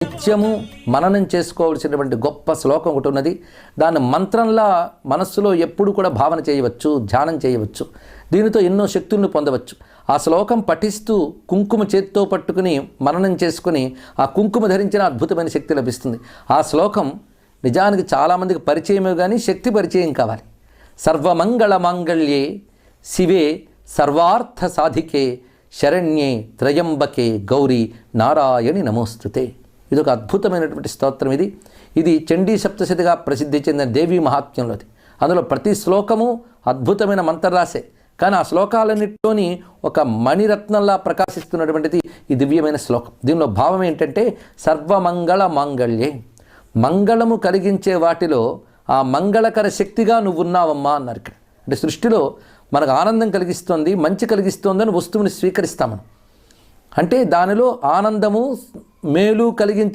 నిత్యము మననం చేసుకోవాల్సినటువంటి గొప్ప శ్లోకం ఒకటి ఉన్నది. దాన్ని మంత్రంలా మనస్సులో ఎప్పుడు కూడా భావన చేయవచ్చు, ధ్యానం చేయవచ్చు. దీనితో ఎన్నో శక్తులను పొందవచ్చు. ఆ శ్లోకం పఠిస్తూ కుంకుమ చేత్తో పట్టుకుని మననం చేసుకుని ఆ కుంకుమ ధరించిన అద్భుతమైన శక్తి లభిస్తుంది. ఆ శ్లోకం నిజానికి చాలామందికి పరిచయమే కానీ శక్తి పరిచయం కావాలి. సర్వమంగళ మాంగళ్యే శివే సర్వార్థ సాధికే శరణ్యే త్రయంబకే గౌరీ నారాయణి నమోస్తుతే. ఇది ఒక అద్భుతమైనటువంటి స్తోత్రం. ఇది చండీ సప్తశతిగా ప్రసిద్ధి చెందిన దేవీ మహాత్మ్యంలోది. అందులో ప్రతి శ్లోకము అద్భుతమైన మంత్రరాశే, కానీ ఆ శ్లోకాలన్నింటిలోని ఒక మణిరత్నంలా ప్రకాశిస్తున్నటువంటిది ఈ దివ్యమైన శ్లోకం. దీనిలో భావం ఏంటంటే సర్వమంగళ మాంగళ్యే, మంగళము కలిగించే వాటిలో ఆ మంగళకర శక్తిగా నువ్వు ఉన్నావమ్మా అన్నారు ఇక్కడ. అంటే సృష్టిలో మనకు ఆనందం కలిగిస్తోంది, మంచి కలిగిస్తోందని వస్తువుని స్వీకరిస్తాం మనం. అంటే దానిలో ఆనందము మేలు కలిగించే